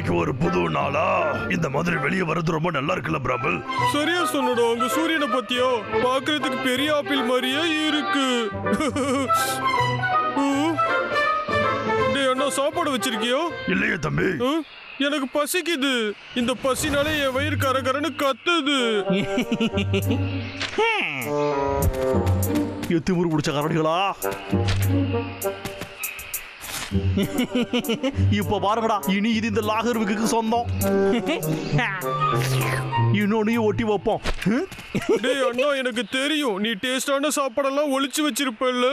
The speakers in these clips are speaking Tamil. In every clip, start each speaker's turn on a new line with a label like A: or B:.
A: இன்னைக்கு ஒரு புது நாளா இந்த மாதிரி வெளியே வர்றது ரொம்ப நல்லா இருக்குல்ல பிராமல்?
B: சரியா சொன்னடா. அங்க சூரியனை பத்தியோ பாக்குறதுக்கு பெரிய ஆப்பிள் மாதிரியே இருக்கு. டேய் அண்ணா, சாப்பாடு வச்சிருக்கியோ?
A: இல்லையே தம்பி.
B: எனக்கு பசிக்குது. இந்த பசினாலே என் வயிறு கரகரன்னு கத்துது.
C: திமிரு பிடிச்ச கரடிகளா? இப்ப பாருங்கடா, இனி இது இந்த லாகர்வுக்கு சொந்தம். இன்னொன்னையும் ஒட்டி வைப்போம்.
B: டேய் அண்ணா, எனக்கு தெரியும் நீ டேஸ்டான சாப்பாடெல்லாம் ஒளிச்சு வச்சிருப்பல்ல.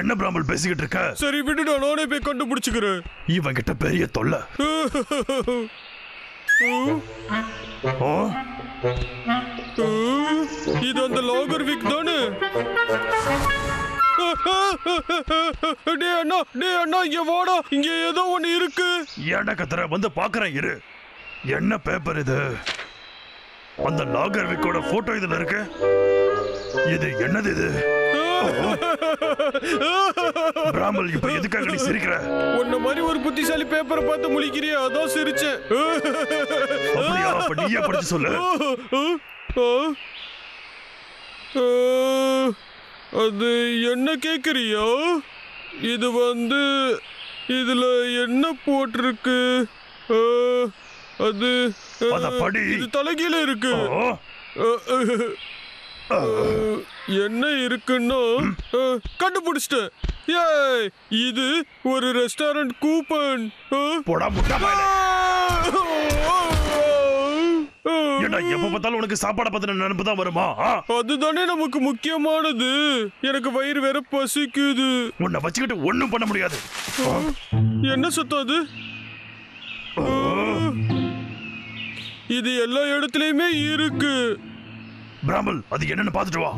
A: என்ன பிராமல் பேசிக்கிட்டு இருக்க?
B: சரி விடுடா, நானே போய் கண்டுபிடிச்சுக்கிறேன்.
A: இவன் கிட்ட பெரிய தொல்லை.
B: இது அந்த லாகர்விக் தானே? டே அண்ணா இங்க வாடா, இங்க ஏதோ ஒண்ணு இருக்கு.
A: ஏன்டா கத்துற? வந்து பாக்குறேன் இரு. என்ன பேப்பர் இது? அந்த லாகர்விக்கோட போட்டோ இதுல இருக்கு. இது என்னது இது? பிராமல், இப்ப எதுக்காக நீ சிரிக்கிற?
B: உன்ன மாதிரி ஒரு புத்திசாலி பேப்பரை பார்த்து முழிக்கிறியா, அதான் சிரிச்சேன்.
A: அப்படியா? அப்ப நீயே படிச்சு சொல்லு.
B: அது என்ன கேக்குறியா? இது இதுல என்ன போட்டிருக்கு? அது இது தலைகீழ இருக்கு. என்ன இருக்குன்னா கண்டுபிடிச்சிட்டேன். ஏய், இது ஒரு ரெஸ்டாரண்ட் கூப்பன்.
A: போடா முட்டா பயலே. ஏண்டா எப்ப பார்த்தாலும் உனக்கு சாப்பாட பத்தின நினைப்பு தான் வருமா?
B: அதுதானே நமக்கு முக்கியமானது. எனக்கு வயிறு வேற பசிக்குது.
A: உன்னை வச்சுக்கிட்டு ஒண்ணும் பண்ண முடியாது.
B: என்ன சத்தம் அது? இது எல்லா இடத்துலயுமே இருக்கு.
A: பிராமல், அது என்னன்னு பாத்துட்டு வா.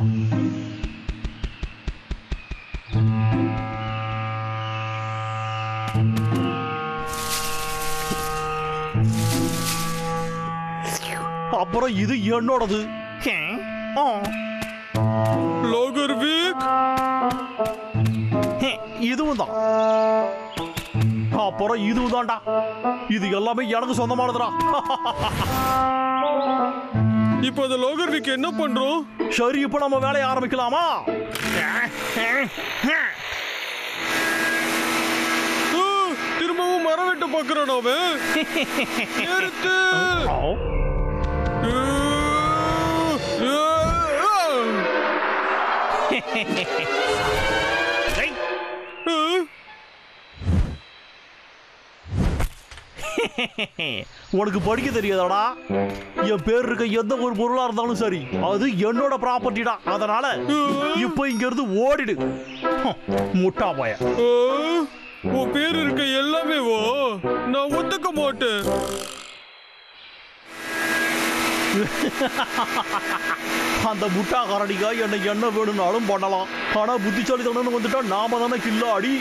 C: அப்புறம் இது என்னோடது.
B: லாகர்விக்
C: இதுவும் தான். அப்புறம் இதுவும் தான்டா. இது எல்லாமே எனக்கு சொந்தமானதுடா.
B: இப்ப அந்த லாகர்விக் என்ன பண்றோம்?
C: சரி, இப்ப நம்ம வேலையை ஆரம்பிக்கலாமா?
B: திரும்பவும் மரம் வெட்ட பாக்குறான் அவன். நிறுத்து.
C: உனக்கு படிக்க தெரியாதாடா? என் பேர் இருக்க எந்த ஒரு பொருளா இருந்தாலும் சரி, அது என்னோட ப்ராப்பர்ட்டிடா. அதனால இப்ப இங்க இருந்து ஓடிடு, முட்டா போய.
B: உன் பேர் இருக்க எல்லாமே நான் ஒத்துக்க மாட்டேன்.
C: அந்த முட்டா கரடிக்கா என்னை என்ன வேணும்னாலும் பண்ணலாம். ஆனா புத்திசாலித்தனம்னு வந்துட்டா நாம தானே கில்லாடி.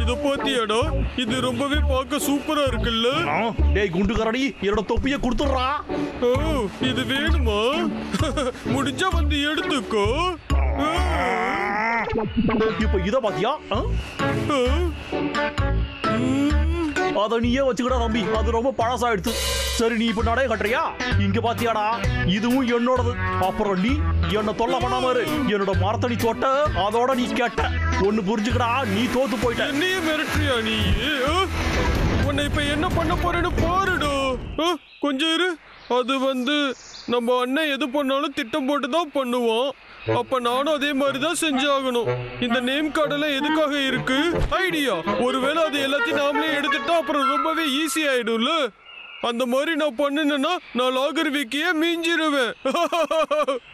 B: இத பாத்தியாடா? இது ரொம்பவே பார்க்க சூப்பரா இருக்குல்ல?
C: டேய் குண்டு கரடி, என்னோட தொப்பியை கொடுத்துடுறா.
B: இது வேணுமா? முடிஞ்சா வந்து எடுத்துக்கோ.
C: இப்ப இத பாத்தியா? அத நீயே வச்சுக்கடா தம்பி, அது ரொம்ப பழசாயிடுச்சு. சரி, நீ இப்ப நடைய கட்டுறியா? இங்க பாத்தியாடா, இதுவும் என்னோடது. அப்புறம் நீ என்ன தொல்லை பண்ணாம இரு. என்னோட மரத்தடி தொட்ட, அதோட நீ கேட்ட. ஒண்ணு புரிஞ்சுக்கடா, நீ தோத்து போயிட்ட.
B: என்னையே மிரட்டுறியா நீ? உன்னை இப்ப என்ன பண்ண போறேன்னு பாருடா. கொஞ்சம் இரு. அது நம்ம அண்ணன் எது பண்ணாலும் திட்டம் போட்டுதான் பண்ணுவான். அப்ப நானும் அதே மாதிரிதான் செஞ்சாகணும். இந்த நேம் கார்டெல்லாம் எதுக்காக இருக்கு? ஐடியா. ஒருவேளை அது எல்லாத்தையும் நாமளே எடுத்துட்டா அப்புறம் ரொம்பவே ஈஸி ஆயிடும்ல. அந்த மாதிரி நான் பண்ணுனேன்னா நான் லாகர்விக்கையே மீஞ்சிருவேன்.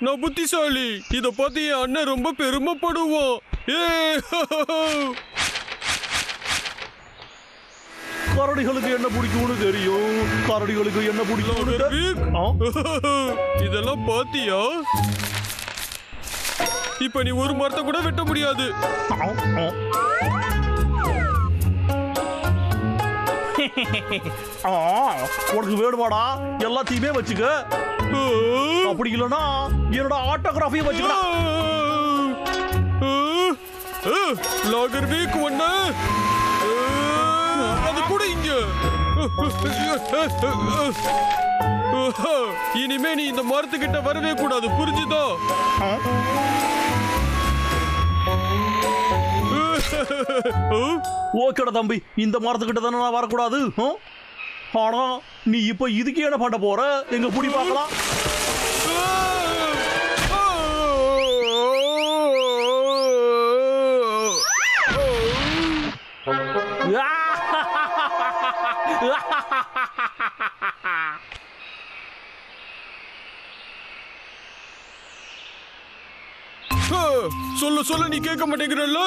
B: நான் புத்திசாலி. இத பார்த்து என் அண்ணன் ரொம்ப பெருமைப்படுவான்.
C: கரடிகளுக்கு என்ன பிடிக்கும்னு தெரியும். கரடிகளுக்கு என்ன பிடிக்கும்?
B: இதெல்லாம் பாத்தியா? இப்ப நீ ஒரு மரத்தை கூட வெட்ட முடியாது.
C: உனக்கு வேணுமாடா? எல்லாத்தையுமே வச்சுக்க. அப்படி இல்லைன்னா என்னோட ஆட்டோகிராஃபியை வச்சுக்க.
B: லாகர் வீக் ஒண்ணு அது கூட இங்க. இனிமே நீ இந்த மரத்துக்கிட்ட வரவே கூடாது, புரிஞ்சுதோ?
C: ஓகேடா தம்பி, இந்த மரத்துக்கிட்ட தானே நான் வரக்கூடாது. ஆனா நீ இப்ப இதுக்கு என்ன பண்ண போற? எங்க புடி பார்க்கலாம்.
B: சொல்ல சொல்ல நீ கேட்க மாட்டேங்கிறல்ல.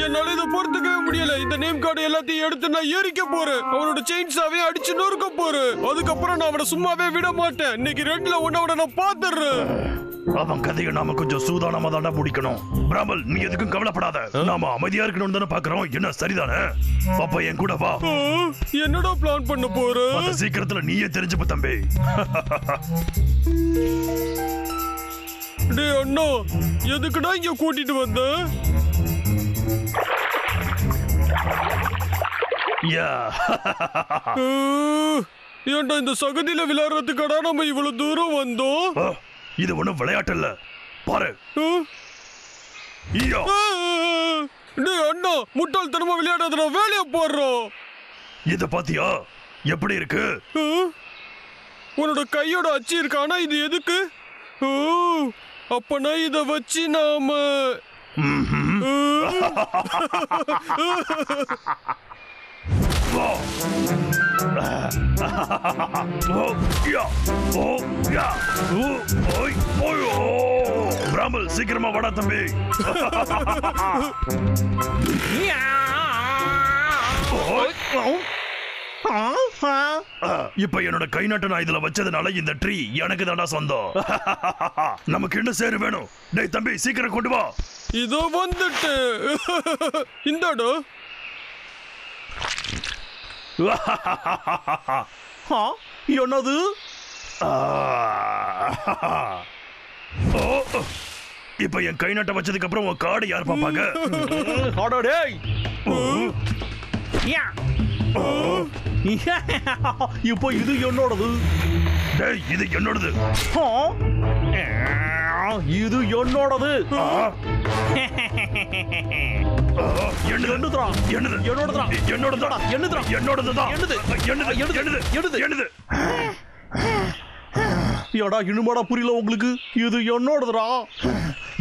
B: என்னால இதை பொறுத்துக்கவே முடியல. இந்த நேம் கார்டு எல்லாத்தையும் எடுத்து நான் எரிக்க போறேன். அவனோட செயின்ஸாவே அடிச்சு நொறுக்க போறேன். அதுக்கப்புறம் நான் அவனை சும்மாவே விட மாட்டேன். இன்னைக்கு ரெண்டுல ஒன்னோட நான் பாத்துறேன்.
A: அவன் கதையை நாம கொஞ்சம் சூதானமா தாண்டா முடிக்கணும். பிராமல், நீ எதுக்கும் கவலைப்படாத. நாம அமைதியா இருக்கணும்னு தானே பாக்குறோம். என்ன சரிதானே? அப்ப என் கூட வா.
B: என்னடா பிளான் பண்ண போற?
A: அத சீக்கிரத்துல நீயே தெரிஞ்சுப்ப தம்பி.
B: டேய் அண்ணா, எதுக்குடா இங்க கூட்டிட்டு வந்த? ஏன்டா இந்த சகதியில விளையாடுறதுக்கடா நம்ம இவ்வளவு தூரம் வந்தோம்?
A: இது ஒண்ணும் விளையாட்டு இல்ல, பாரு.
B: டேய் அண்ணா, முட்டாள்தனமா விளையாடாதடா, வேலைய போடுறோம்.
A: இத பாத்தியா எப்படி இருக்கு?
B: உன்னோட கையோட அச்சு இருக்கு, ஆனா இது எதுக்கு? அப்பனா இத வச்சு நாம
A: பிராமல், சீக்கிரமா வாடா தம்பி. இப்ப என்னோட கை நட்டு நான் இதுல வச்சதுனால இந்த ட்ரீ எனக்கு தாண்டா சொந்தம். நமக்கு என்ன சேரு வேணும்? டேய் தம்பி, சீக்கிரம் கொண்டு வா.
B: இதோ வந்துட்டு. இந்தாடா.
C: என்னது?
A: இப்ப என் கை நட்டை வச்சதுக்கு அப்புறம் உன் கார்டு யார் பாப்பாங்க?
C: இப்போ இது என்னோடது.
A: டேய், இது என்னோடது.
C: இது என்னோடது.
A: என்னதுடா? என்னது?
C: என்னோடதுடா.
A: என்னோடதுடா.
C: என்னதுடா?
A: என்னோடதுதான்.
C: என்னது?
A: என்னது?
C: என்னது?
A: என்னது?
C: ஏடா இன்னுமாடா புரியல உங்களுக்கு? இது என்னோடதுடா.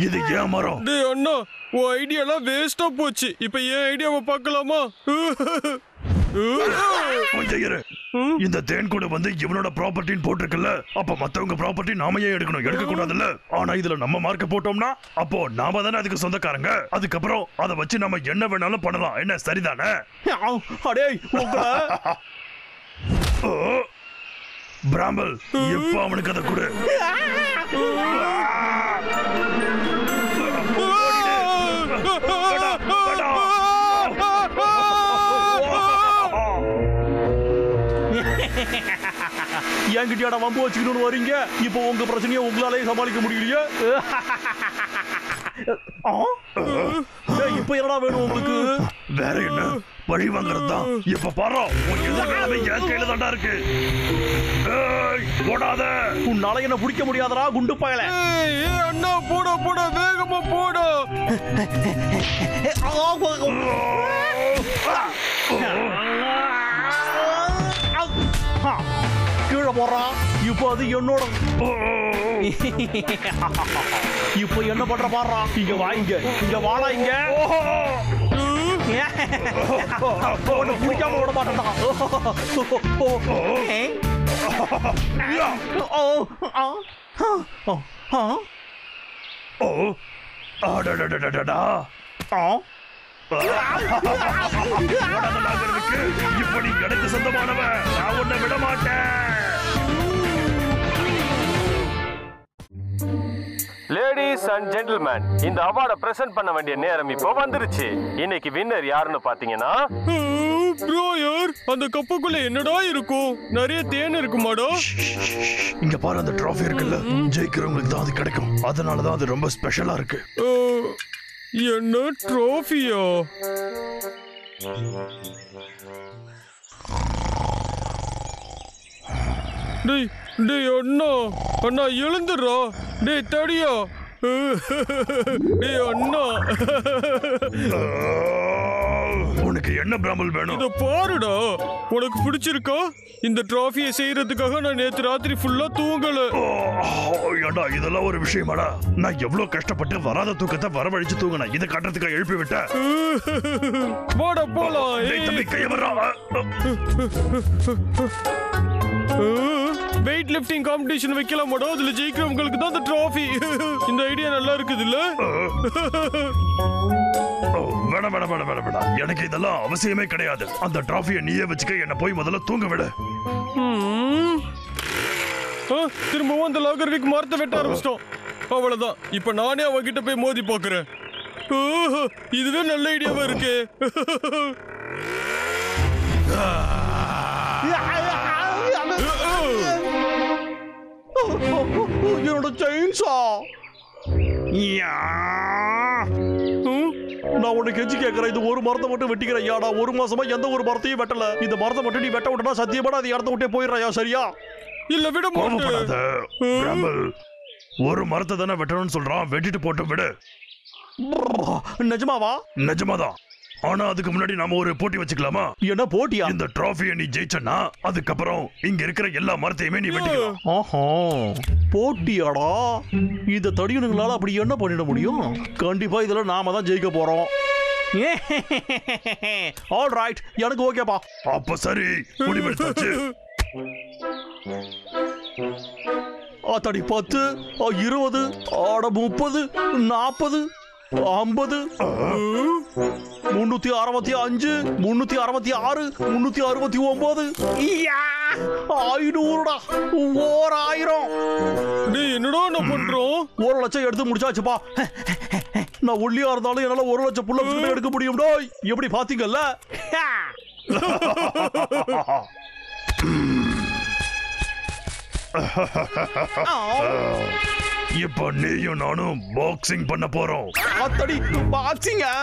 A: இது ஏன் மரம்?
B: டேய் அண்ணா, உன் ஐடியாலாம் வேஸ்டா போச்சு. இப்ப என் ஐடியாவை பார்க்கலாமா?
A: கொஞ்சம் இரு. இந்த தேன் கூட வந்து இவனோட ப்ராப்பர்ட்டின்னு போட்டிருக்குல்ல, அப்ப மத்தவங்க ப்ராப்பர்ட்டி நாம ஏன் எடுக்கணும்? எடுக்க கூடாதுல்ல. ஆனா இதுல நம்ம மார்க்க போட்டோம்னா அப்போ நாம தானே அதுக்கு சொந்தக்காரங்க. அதுக்கப்புறம் அதை வச்சு நம்ம என்ன வேணாலும் பண்ணலாம். என்ன சரிதானே?
C: அடேய் உங்களை
A: பிராமல், எப்ப அவனுக்கு அதை கொடு.
C: என்கிட்டயாடா வம்பு வச்சுக்கணும்னு வரீங்க? இப்போ உங்க பிரச்சனையை உங்களாலே சமாளிக்க முடியலையே. இப்ப என்னடா வேணும் உங்களுக்கு?
A: வேற என்ன? பழி வாங்குறது தான். இப்ப பாரு, உன் எதிர்காலமே என் கையில தாண்டா இருக்கு. போடாத.
C: உன்னால என்ன பிடிக்க முடியாதடா குண்டு பயல.
B: அண்ணா போட போட, வேகமா போட.
C: கீழே போறா. இப்போ அது என்னோட. இப்போ என்ன பண்ற பாடுறா. இங்க வாங்க, இங்க வாடா. இங்க பிடிக்காம விட மாட்டேன்டா.
A: இப்ப நீ எனக்கு சொந்தமானவன். நான் உன்னை விட மாட்டேன்.
D: லேடிஸ் அண்ட் ஜென்டில்மேன், இந்த அவார்டை பிரசன்ட் பண்ண வேண்டிய நேரம் இப்போ வந்துருச்சு. இன்னைக்கு வின்னர் யாருன்னு பாத்தீங்கன்னா,
B: ப்ரோயர், அந்த கப்புக்குள்ள என்னடா இருக்கும்? நிறைய தேன் இருக்குமாடா?
A: இங்க பாரு, அந்த ட்ராஃபி இருக்குல்ல, ஜெயிக்கிறவங்களுக்கு தான் அது கிடைக்கும். அதனாலதான் அது ரொம்ப ஸ்பெஷலா இருக்கு.
B: என்ன ட்ரோஃபியா? டேய் டேய் அண்ணா அண்ணா எழுந்துடுறா. டேய் தடியா. டேய் அண்ணா.
A: உனக்கு என்ன பிராமல் வேணும்?
B: இத பாருடா. உனக்கு பிடிச்சிருக்கா? இந்த டிராஃபியை செய்யறதுக்காக நான் நேத்து ராத்திரி ஃபுல்லா தூங்கல.
A: ஏண்டா இதெல்லாம் ஒரு விஷயமாடா? நான் எவ்வளவு கஷ்டப்பட்டு வராத தூக்கத்தை வரவழைச்சு தூங்கினேன். இதை கட்டுறதுக்காக எழுப்பி விட்டேன்.
B: வாடா போலாம். வெயிட் லிஃப்டிங் காம்படிஷன் வைக்கலாமாடா? அதுல ஜெயிக்கிறவங்களுக்கு தான் அந்த டிராஃபி. இந்த ஐடியா நல்லா இருக்குது இல்ல?
A: வேணாம் வேணாம் வேணாம் வேணாம் வேணாம். எனக்கு இதெல்லாம் அவசியமே கிடையாது. அந்த டிராஃபியை நீயே வச்சுக்க. என்ன போய் முதல்ல தூங்க விடு.
B: திரும்பவும் அந்த லாகருக்கு மரத்தை வெட்ட ஆரம்பிச்சிட்டோம். அவ்வளவுதான். இப்ப நானே அவகிட்ட போய் மோதி பாக்குறேன். இதுவே நல்ல ஐடியாவா இருக்கு.
C: என்னோட செயின்ஸா. நான் உன்னை கெஞ்சி கேட்கிறேன். இது ஒரு மரத்தை மட்டும் வெட்டிக்கிறேன். யாடா ஒரு மாசமா எந்த ஒரு மரத்தையும் வெட்டல. இந்த மரத்தை மட்டும் நீ வெட்ட விட்டா சத்தியமா அது இடத்த விட்டே போயிடுறாயா? சரியா?
B: இல்ல விட
A: மாட்டேன். ஒரு மரத்தை தானே வெட்டணும்னு சொல்றான். வெட்டிட்டு போட்டு விடு.
C: நிஜமாவா?
A: நிஜமாதான். ஆனா அதுக்கு முன்னாடி நாம ஒரு போட்டி வச்சுக்கலாமா?
C: என்ன போட்டியா?
A: இந்த டிராஃபியை நீ ஜெயிச்சனா அதுக்கப்புறம் இங்க இருக்கிற எல்லா மரத்தையுமே நீ வெட்டிக்கலாம்.
C: ஆஹா, போட்டியாடா? இந்த தடியனுங்களால அப்படி என்ன பண்ணிட முடியும்? கண்டிப்பா இதுல நாம தான் ஜெயிக்க போறோம். ஆல் ரைட், எனக்கு ஓகேப்பா.
A: அப்ப சரி, முடிவெடுத்தாச்சு.
C: அத்தடி 10, 20, 30, 40, 50, 365, 366, 369, 500டா. 1000.
B: டேய் என்னடா நான் பண்றோம்?
C: 1 லட்சம் எடுத்து முடிச்சாச்சுப்பா. நான் ஒல்லியா இருந்தாலும் என்னால 1 லட்சம் புல்லப்ஸ் எடுக்க முடியும். டேய் எப்படி பாத்தீங்கல்ல?
A: இப்ப நீயும் நானும் பாக்ஸிங் பண்ண போறோம்.
C: அத்தடி பாக்ஸிங்கா?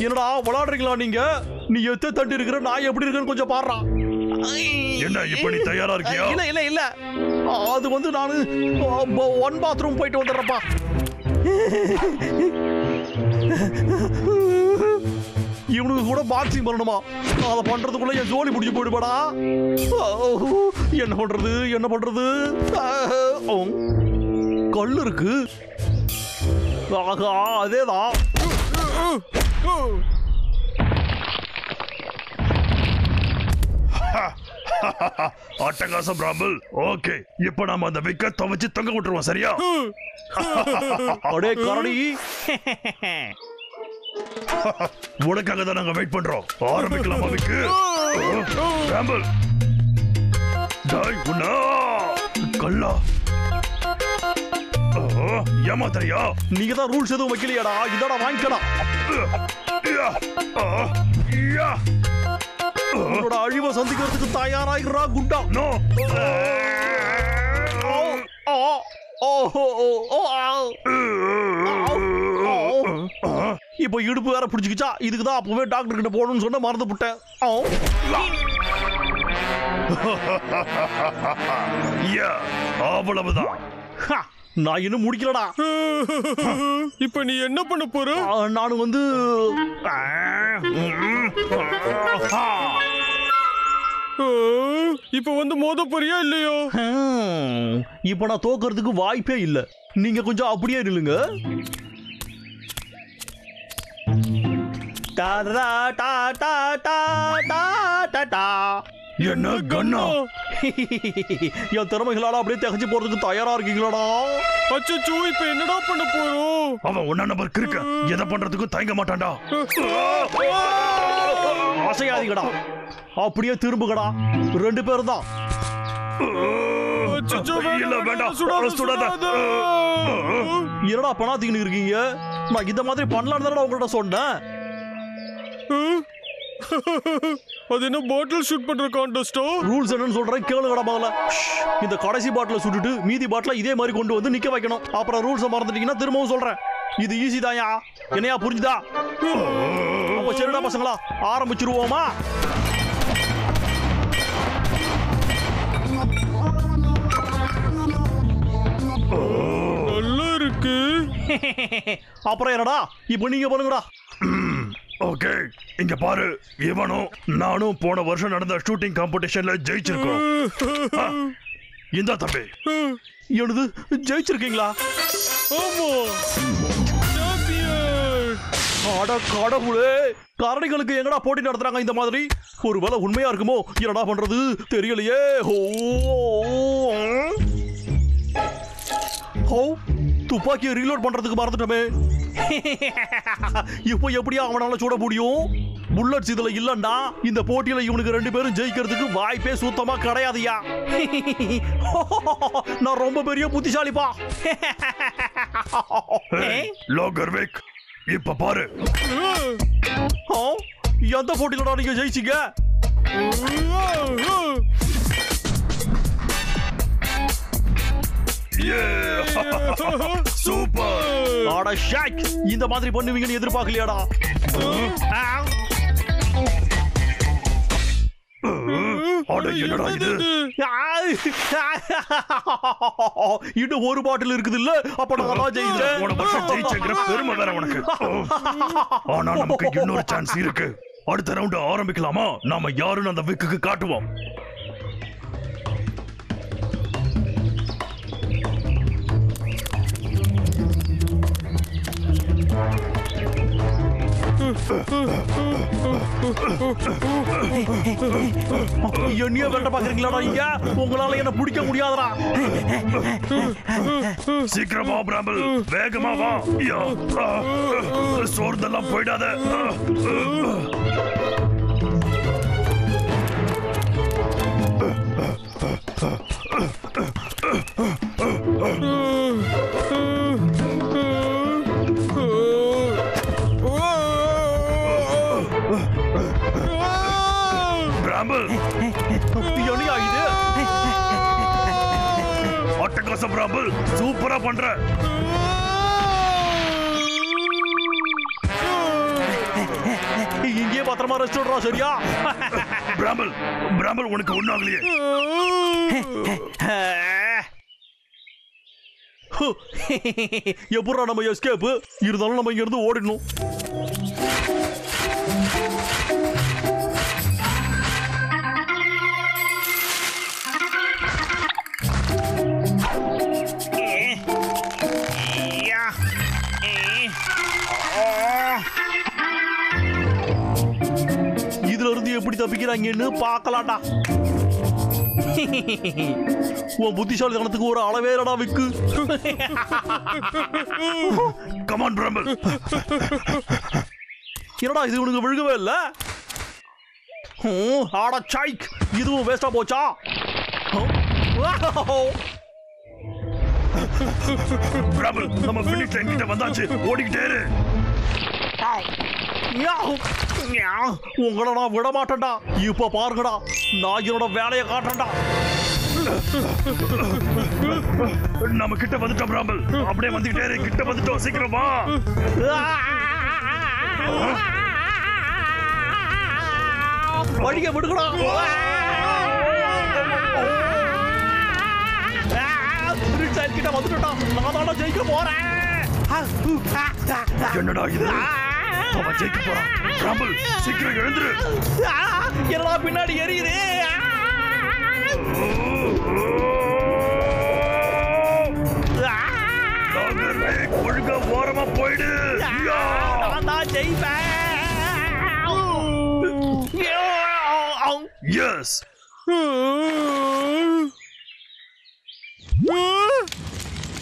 C: என்னடா விளையாடுறீங்களா நீங்க? நீ எத்த தண்டி இருக்கிற, நான் எப்படி இருக்கேன்னு கொஞ்சம் பாடுறா.
A: என்ன இப்ப நீ தயாரா இருக்கியா?
C: இல்ல இல்ல இல்ல, அது வந்து நானு ஒன் பாத்ரூம் போயிட்டு வந்துடுறப்பா. இவனுக்கு கூட பாக்ஸிங் பண்ணணுமா? அதை பண்றதுக்குள்ள என் ஜோலி முடிஞ்சு போயிடுவாடா. என்ன பண்றது என்ன பண்றது? கல் இருக்கு. ஆகா, அதேதான்.
A: அட்டகாசம் பிராமல். ஓகே, இப்ப நாம அந்த விக்க துவச்சு தொங்க விட்டுருவோம். சரியா?
C: அடே கரடி,
A: உனக்காக தான் நாங்க வெயிட் பண்றோம். ஆரம்பிக்கலாமா விக்கு? பிராமல், டாய் உன்னா கல்லா ஏமாத்தறியா?
C: நீங்க தான் ரூல்ஸ் எதுவும் வைக்கலையாடா? இதோட வாங்கிக்கலாம். உன்னோட அழிவை சந்திக்கிறதுக்கு தயாராகிறா குண்டா.
A: நோ.
C: இப்போ இடுப்பு வேற பிடிச்சிக்கிச்சா? இதுக்குதான் அப்பவே டாக்டர் கிட்ட போகணும்னு சொன்ன மறந்து விட்டேன்.
A: அவ்வளவுதான்.
C: நான் இன்னும் முடிக்கலடா.
B: இப்ப நீ என்ன பண்ண போற?
C: நான் வந்து
B: இப்ப வந்து மோத போறியா இல்லையோ?
C: இப்ப நான் தோக்கிறதுக்கு வாய்ப்பே இல்ல. நீங்க கொஞ்சம் அப்படியே நில்லுங்க.
A: என்ன கண்ணா?
C: என் திறமைகளால அப்படியே திகச்சு போறதுக்கு தயாரா இருக்கீங்களாடா?
B: அச்சோ, இப்ப என்னடா பண்ண போறோம்?
A: அவன் ஒன்னா நம்பர் கிறுக்க. எதை பண்றதுக்கும் தயங்க மாட்டான்டா.
C: அசையாதீங்கடா, அப்படியே திரும்புகடா. 2 பேரும் தான்.
A: இல்ல வேண்டாம், சுடாத.
C: என்னடா பணாத்தீங்கன்னு இருக்கீங்க? நான் இந்த மாதிரி பண்ணலான்னு தானே உங்கள்ட்ட சொன்னேன்.
B: அது என்ன பாட்டில் ஷூட் பண்ற கான்டெஸ்டா?
C: ரூல்ஸ் என்னன்னு சொல்றேன் கேளுங்கடா முதல்ல. இந்த கடைசி பாட்டில சுட்டுட்டு மீதி பாட்டில இதே மாதிரி கொண்டு வந்து நிக்க வைக்கணும். அப்புறம் ரூல்ஸ் மறந்துட்டீங்கன்னா திரும்பவும் சொல்றேன். இது ஈஸி தான்யா. என்னையா புரிஞ்சுதா? அப்ப சரிடா பசங்களா, ஆரம்பிச்சிருவோமா?
B: நல்லா இருக்கு.
C: அப்புறம் என்னடா இப்போ நீங்க பண்ணுங்கடா.
A: ஓகே, இங்க பாரு, இவனும் நானும் போன வருஷம் நடந்த ஷூட்டிங் காம்படிஷன்ல ஜெயிச்சிருக்கோம். இந்த தம்பி
C: எனது ஜெயிச்சிருக்கீங்களா?
B: ஆமா, சாம்பியன்.
C: அட கடவுளே, கரடிகளுக்கு எங்கடா போட்டி நடத்துறாங்க இந்த மாதிரி? ஒருவேளை உண்மையா இருக்குமோ? என்னடா பண்றது தெரியலையே. துப்பாக்கியை ரீலோட் பண்றதுக்கு மறந்துட்டோமே. இப்போ எப்படியா அவனால சுட முடியும்? புல்லட்ஸ் இதுல இல்லன்னா இந்த போட்டியில இவனுக்கு 2 பேரும் ஜெயிக்கிறதுக்கு வாய்ப்பே சுத்தமா கிடையாதுயா. நான் ரொம்ப பெரிய புத்திசாலிப்பா.
A: லோகர்விக், இப்ப பாரு.
C: எந்த போட்டியிலடா நீங்க ஜெயிச்சீங்க?
A: சூப்பர்.
C: ஆடா ஷாக், இந்த மாதிரி பண்ணுவீங்கன்னு எதிர்பார்க்கலையாடா.
A: என்னடா இது?
C: இன்னும் ஒரு பாட்டில் இருக்குது இல்ல? அப்ப நான் ஜெயிச்சேன்.
A: போன வருஷம் ஜெயிச்சேங்கிற பெருமை வேற உனக்கு. ஆனா நமக்கு இன்னொரு சான்ஸ் இருக்கு. அடுத்த ரவுண்ட் ஆரம்பிக்கலாமா? நாம யாருன்னு அந்த விக்குக்கு காட்டுவோம்.
C: என்னைய வேண்ட பாக்குறீங்களா? நீங்க உங்களால என்ன பிடிக்க முடியாதடா.
A: சீக்கிரமா பிராம்பிள், வேகமா வா. சோர்ந்தெல்லாம் போயிடாத. பிராம்பிள்,
C: என்னையா இது?
A: அட்டகாசம் பிராம்பிள், சூப்பரா பண்ற.
C: இங்கே பத்திரமா ரெஸ்ட் விடுறா, சரியா?
A: பிராம்பிள், பிராம்பிள், உனக்கு ஒண்ணாகலையே.
C: எப்படா நம்ம எஸ்கேப்? இருந்தாலும் நம்ம இங்க இருந்து ஓடிடணும். இதுல இருந்து எப்படி தப்பிக்கிறாங்கன்னு பார்க்கலாம்டா. உன் புத்திசாலித்தனத்துக்கு ஒரு அளவே இல்லடா விக்கு.
A: Come on Bramble.
C: என்னடா இது உனக்கு விழுகவே இல்ல? ஆடா சாய்க், இதுவும் வேஸ்டா போச்சா?
A: பிராம்பிள், நம்ம ஃபினிஷ் லைன் கிட்ட வந்தாச்சு. ஓடிக்கிட்டே இரு.
C: உங்களை நான் விட மாட்டேன்டா. இப்ப பாருங்கடா, நான் என்னோட வேலையை காட்டுறேன்டா.
A: நம்ம கிட்ட வந்துட்டோம் பிராம்பிள். அப்படியே வந்துகிட்டே இரு. கிட்ட வந்துட்டோம், சீக்கிரம் வா.
C: வழிய விடுங்கடா. கிட்ட வந்துட்டா, நான் தானே ஜெயிக்க போறேன்.
A: என்னடா இது? அவன் ஜெயிக்க போறான். பிராம்பிள், சீக்கிரம் எழுந்துரு.
C: என்னடா பின்னாடி எரியுது?
A: ஒழுங்கா ஓரமா போயிடு.
C: நான் தான் ஜெயிப்பேன்.
A: எஸ்.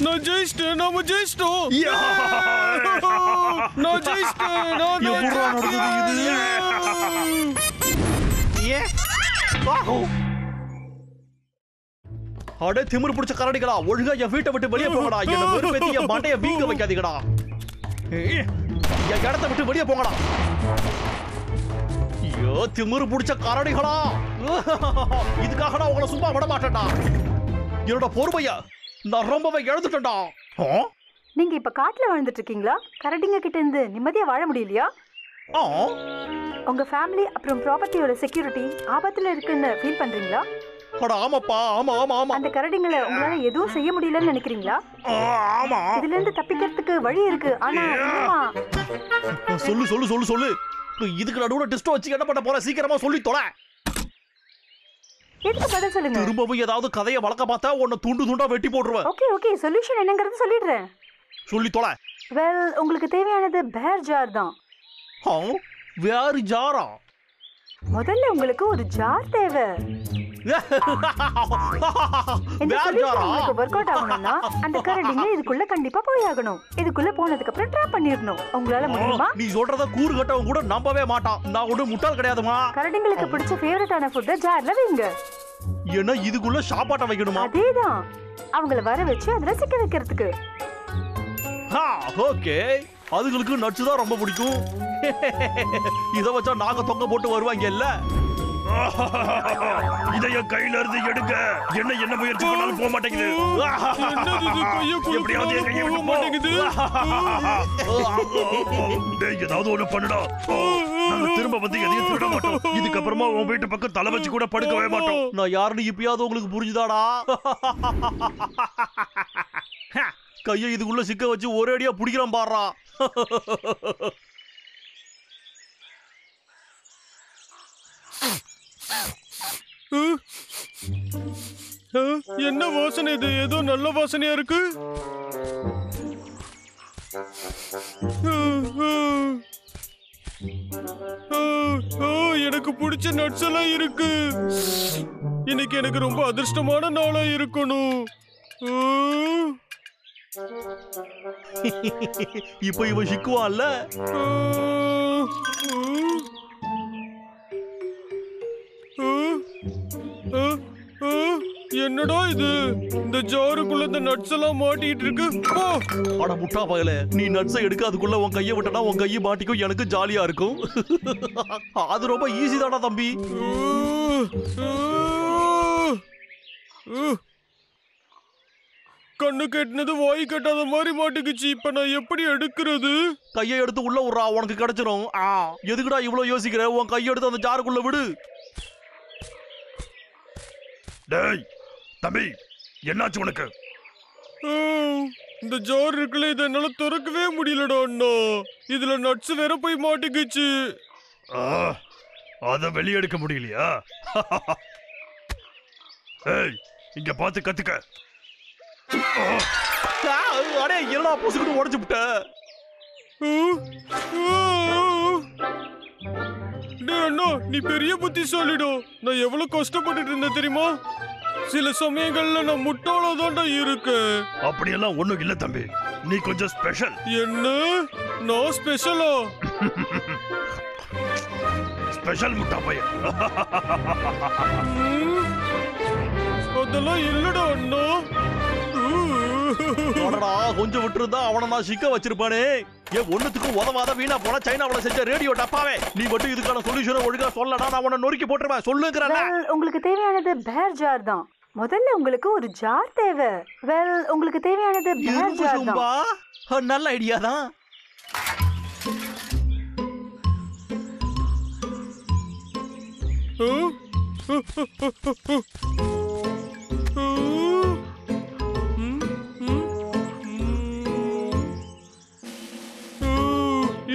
B: நான் ஜெயிச்சிட்டேன். நாம ஜெயிச்சிட்டோம். நான் ஜெயிச்சிட்டேன்.
C: எப்படிடா நடந்தது இது? அடே திமிரு பிடிச்ச கரடிகளா, ஒழுங்கா என் வீட்டை விட்டு வெளியே போங்கடா. என்ன வெறுப்பேத்தி என் மண்டைய வீங்க வைக்காதீங்கடா. என் இடத்தை விட்டு வெளியே போங்கடா. ஐயோ திமிரு பிடிச்ச கரடிகளா இதுக்காக நான் உங்களை சும்மா விட மாட்டேன்டா என்னோட பொறுமையா நான் ரொம்பவே எழுந்துட்டேன்டா
E: நீங்க இப்ப காட்டுல வாழ்ந்துட்டு இருக்கீங்களா? கரடிங்க கிட்ட இருந்து நிம்மதியா வாழ முடியலையா? உங்க ஃபேமிலி அப்புறம் ப்ராப்பர்ட்டியோட செக்யூரிட்டி ஆபத்துல இருக்குன்னு ஃபீல் பண்றீங்களா?
C: அட ஆமாப்பா ஆமா ஆமா ஆமா
E: அந்த கரடிங்களை உங்களால எதுவும் செய்ய முடியலன்னு நினைக்கிறீங்களா?
C: ஆமா
E: இதுல இருந்து தப்பிக்கிறதுக்கு வழி இருக்கு. ஆனா
C: சொல்லு சொல்லு சொல்லு சொல்லு இதுக்கு நடுவுல டெஸ்ட் வச்சு என்ன பண்ண போற? சீக்கிரமா சொல்லி தொலை.
E: எதுக்கு பதில் சொல்லுங்க.
C: திரும்பவும் ஏதாவது கதையை வளர்க்க பார்த்தா உன்னை துண்டு துண்டா வெட்டி போட்டுருவேன்.
E: ஓகே ஓகே சொல்யூஷன் என்னங்கிறது சொல்லிடுறேன்.
C: சொல்லி தொலை.
E: வெல் உங்களுக்கு தேவையானது பேர் ஜார் தான்.
C: வேறு ஜாரா?
E: முதல்ல உங்களுக்கு ஒரு ஜார் தேவை. உங்களுக்கு வொர்க் அவுட் ஆகணும்னா அந்த கரடிங்க இதுக்குள்ள கண்டிப்பா போய் ஆகணும். இதுக்குள்ள போனதுக்கு அப்புறம் ட்ராப் பண்ணிரணும். உங்களால முடியுமா?
C: நீ சொல்றத கூறு கட்டவங்க கூட நம்பவே மாட்டான். நான் ஒண்ணு முட்டாள் கிடையாதுமா.
E: கரடிங்களுக்கு பிடிச்ச ஃபேவரட்டான ஃபுட் ஜார்ல வைங்க.
C: என்ன இதுக்குள்ள சாப்பாட்ட வைக்கணுமா?
E: அதேதான். அவங்கள வர வச்சு அதுல சிக்க வைக்கிறதுக்கு.
C: ஓகே அதுங்களுக்கு நட்ஸ் தான் ரொம்ப பிடிக்கும். இத வச்சா நாங்க தொங்க போட்டு வருவாங்க இல்ல.
A: இதைய கையில இருந்து எடுங்க. என்ன முயற்சி பண்ணாலும் போக மாட்டேங்குது. எப்படியாவது என் கையை விட்டு மாட்டேங்குது. ஏதாவது ஒண்ணு பண்ணுடா. நாங்க திரும்ப வந்து எதையும் திருட மாட்டோம். இதுக்கப்புறமா உன் வீட்டு பக்கம் தலை வச்சு கூட படுக்கவே மாட்டோம்.
C: நான் யாருன்னு இப்பயாவது உங்களுக்கு புரிஞ்சுதாடா? கையை இதுக்குள்ள சிக்க வச்சு ஒரேடியா பிடிக்கிறான் பாடுறா.
B: என்ன வாசனை இது? ஏதோ நல்ல வாசனையா இருக்கு. எனக்கு பிடிச்ச நட்ஸ் எல்லாம் இருக்கு. இன்னைக்கு எனக்கு ரொம்ப அதிர்ஷ்டமான நாளா இருக்கணும்.
C: இப்ப இவன் சிக்குவான்ல.
B: என்னடா இது? இந்த ஜாருக்குள்ள இந்த நட்ஸ் எல்லாம் மாட்டிட்டு இருக்கு.
C: அட முட்டா பயலே, நீ நட்ஸை எடுக்க அதுக்குள்ள உன் கையை விட்டனா உன் கையை மாட்டிக்கும். எனக்கு ஜாலியா இருக்கும். அது ரொம்ப ஈஸி தானா தம்பி.
B: கண்ணு கெட்டினது வாய் கட்டாத மாதிரி மாட்டிக்குச்சு. இப்ப நான் எப்படி எடுக்கிறது?
C: கையை எடுத்து உள்ள விடுறா, உனக்கு கிடைச்சிரும். எதுக்குடா இவ்வளவு யோசிக்கிற? உன் கையை எடுத்து அந்த ஜாருக்குள்ள விடு.
A: டேய் தம்பி, என்னாச்சு உனக்கு?
B: இந்த ஜார் இருக்குல்ல, இதை என்னால திறக்கவே முடியலடா அண்ணா. இதுல நட்ஸ் வேற போய் மாட்டிக்குச்சு.
A: அத வெளியெடுக்க முடியலையா? ஏய் இங்க பார்த்து கத்துக்க.
C: அடே என்னடா புசுக்கிட்டு உடைச்சு விட்ட?
B: அண்ணா நீ பெரிய புத்திசாலிடா. நான் எவ்வளவு கஷ்டப்பட்டுட்டு இருந்தேன் தெரியுமா? சில சமயங்கள்ல நான் முட்டாளாதான்டா இருக்கேன்.
A: அப்படியெல்லாம் ஒண்ணும் இல்ல தம்பி, நீ கொஞ்சம் ஸ்பெஷல்.
B: என்ன? நான் ஸ்பெஷலா?
A: ஸ்பெஷல் முட்டா பையன்.
B: அதெல்லாம் இல்லடா அண்ணா.
C: கொஞ்சம் விட்டுருந்தா அவனை நான் சிக்க வச்சிருப்பானே. ஏன் ஒண்ணுத்துக்கும் உதவாத வீணா போன சைனாவுல செஞ்ச ரேடியோ டப்பாவே. நீ மட்டும் இதுக்கான சொல்யூஷனை ஒழுங்கா சொல்லடா, நான் உன்னை நொறுக்கி போட்டுருவேன். சொல்லுங்கறல.
E: உங்களுக்கு தேவையானது பேர் ஜார் தான். முதல்ல உங்களுக்கு ஒரு ஜார் தேவை. வெல் உங்களுக்கு தேவையானது பேர் ஜார் தான்.
C: நல்ல ஐடியா தான்.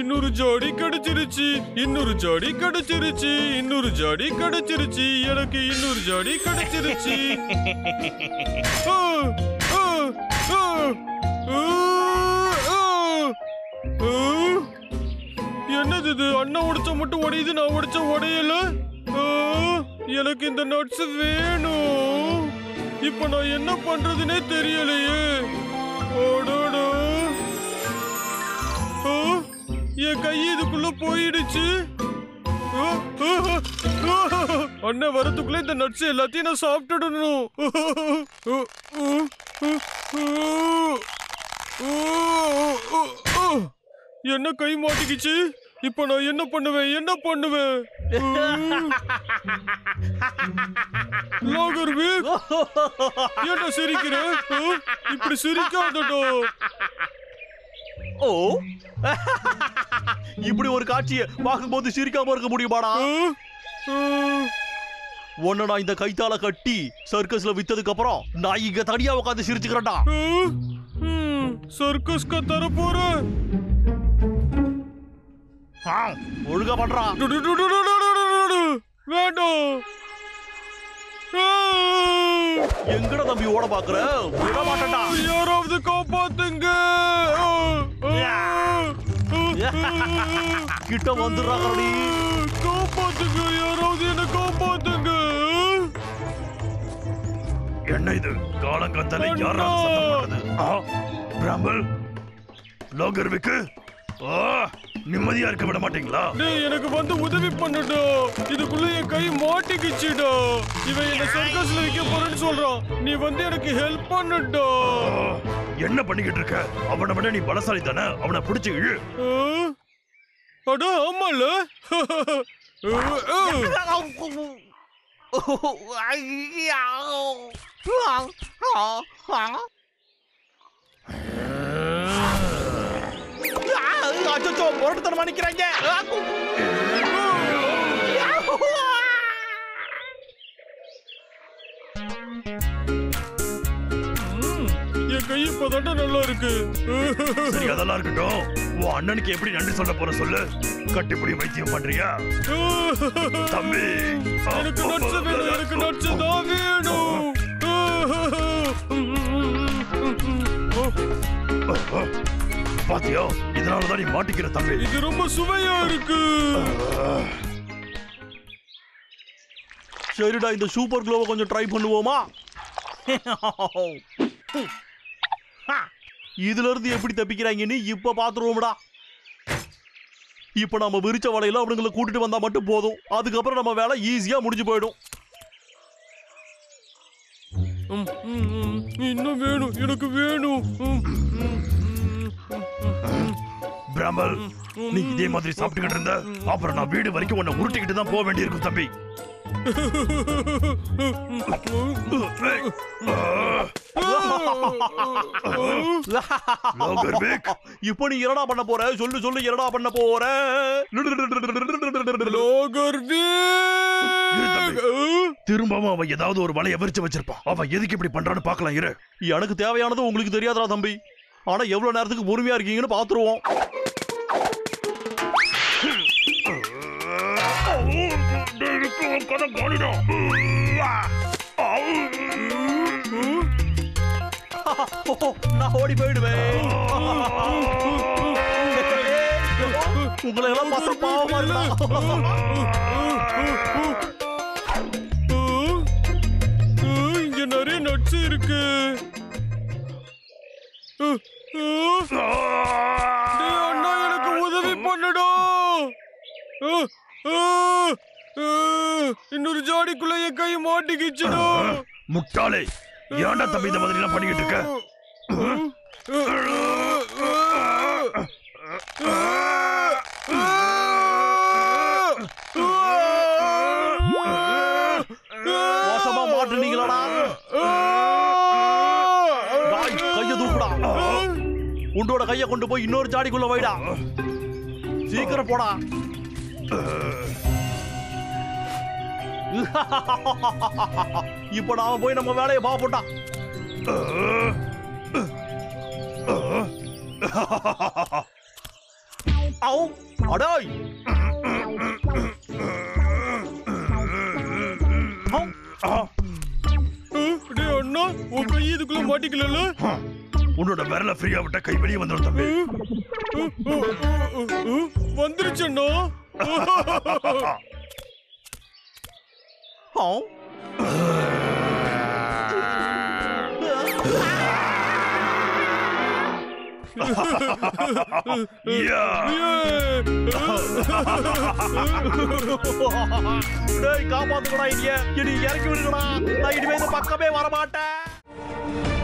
B: இன்னொரு ஜோடி கிடைச்சிருச்சு. இன்னொரு ஜோடி கிடைச்சிருச்சு. இன்னொரு ஜோடி கிடைச்சிருச்சு. எனக்கு இன்னொரு ஜோடி கிடைச்சிருச்சு. என்னது இது? அண்ணா உடைச்ச மட்டும் உடையுது, நான் உடைச்ச உடையல. எனக்கு இந்த நட்ஸ் வேணும். இப்ப நான் என்ன பண்றதுன்னே தெரியலையே. ஓடோடோ, என் கை இதுக்குள்ள போயிடுச்சு. அண்ணன் வரதுக்குள்ள இந்த நட்ஸ் எல்லாத்தையும் நான் சாப்பிட்டுடணும். என்ன கை மாட்டிக்கிச்சு? இப்ப நான் என்ன பண்ணுவேன் லாகர் வீக் என்ன சிரிக்கிற இப்படி சிரிக்காதடா
C: ஓ இப்படி ஒரு காட்சியை பார்க்கும்போது சிரிக்காம இருக்க முடியுமாடா ஒன்னு நான் இந்த கைத்தால கட்டி சர்க்கஸ்ல வித்ததுக்கு அப்புறம் நான் இங்க தனியா உட்காந்து சிரிச்சுக்கிறேன்டா
B: சர்க்கஸ்க்கு தர போற
C: ஒழுங்கா பண்றா
B: வேண்டாம்
C: எங்கட தம்பி ஓட பாக்குற விட மாட்டேன்டா
B: யாராவது காப்பாத்துங்க
C: கிட்ட வந்துடுறாங்கடி
B: காப்பாத்துங்க யாராவது என்ன காப்பாத்துங்க
A: என்ன இது காலங்கத்தால யாராவது சத்தம் போடுறது பிராம்பல் லாகர்விக்கு நிம்மதியா இருக்க விட மாட்டீங்களா
B: டேய் எனக்கு வந்து உதவி பண்ணுடா இதுக்குள்ள என் கை மாட்டிக்கிச்சுடா இவன் என்ன சர்க்கஸ்ல வைக்க போறேன்னு சொல்றான் நீ வந்து எனக்கு ஹெல்ப் பண்ணுடா
A: என்ன பண்ணிக்கிட்டு இருக்க அவனை விட நீ பலசாலி தானே அவனை பிடிச்சு இழு
B: அட ஆமால
C: அச்சோ போராட்டத்தனமா நிக்கிறாங்க
B: என் கை இப்பதான்டா நல்லா இருக்கு
A: சரி அதெல்லாம் இருக்கட்டும் உன் அண்ணனுக்கு எப்படி நன்றி சொல்ல போற சொல்லு கட்டிப்பிடி வைத்தியம் பண்றியா தம்பி
B: எனக்கு நட்சு வேணும் எனக்கு நட்சு தான் வேணும்
A: பாத்தியா இதனாலதான் நீ மாட்டிக்கிற தம்பி
B: இது ரொம்ப சுவையா இருக்கு
C: சரிடா இந்த சூப்பர் க்ளோவை கொஞ்சம் ட்ரை பண்ணுவோமா இதுல இருந்து எப்படி தப்பிக்கிறாங்கன்னு இப்ப பாத்துருவோம்டா இப்ப நம்ம விரிச்ச வலையில அவனுங்களை கூட்டிட்டு வந்தா மட்டும் போதும் அதுக்கப்புறம் நம்ம வேலை ஈஸியா முடிஞ்சு போயிடும்
B: இன்னும் வேணும் எனக்கு வேணும்
A: பிராமல் நீ இதே மாதிரி சாப்பிட்டுக்கிட்டு இருந்த அப்புறம் நான் வீடு வரைக்கும் உன்னை உருட்டிக்கிட்டு தான் போக வேண்டியிருக்கும் தம்பி
C: இப்போ நீ என்னடா பண்ண போற சொல்லு என்னடா பண்ண போற
A: திரும்பவும் அவன் ஏதாவது ஒரு வலையை விரிச்சு வச்சிருப்பான் அவன் எதுக்கு இப்படி பண்றான்னு பார்க்கலாம் இரு
C: எனக்கு தேவையானது உங்களுக்கு தெரியாதா தம்பி ஆனா எவ்வளவு நேரத்துக்கு பொறுமையா இருக்கீங்கன்னு பாத்துருவோம் நான் ஓடி போயிடுவேன் உங்களை எல்லாம் பார்த்து பாவமா
B: இங்க நிறைய நட்ஸ் இருக்கு அண்ணா எனக்கு உதவி பண்ணுடா இன்னொரு ஜாடிக்குள்ள என் கை மாட்டிக்கிச்சுடா
A: முட்டாளே ஏன்டா தம்பி இந்த மாதிரி எல்லாம் பண்ணிக்கிட்டு இருக்க
C: மோசமா மாட்டுனீங்களாடா கைய தூக்குடா உன்னோட கைய கொண்டு போய் இன்னொரு ஜாடிக்குள்ள வைடா சீக்கிரம் போடா இப்ப நாம போய் நம்ம வேலையை பாப்போம்டா அடாய்
B: அண்ணா உன் கை இதுக்குள்ள மாட்டிக்கல
A: உன்னோட விரல ஃப்ரீயா விட்ட கை வெளியே வந்துடும் தம்பி
B: வந்துருச்சு அண்ணா
C: காப்பாத்துக்கடா இங்க இறக்கி விடுங்கடா நான் இனிமே இந்த பக்கமே வரமாட்டேன்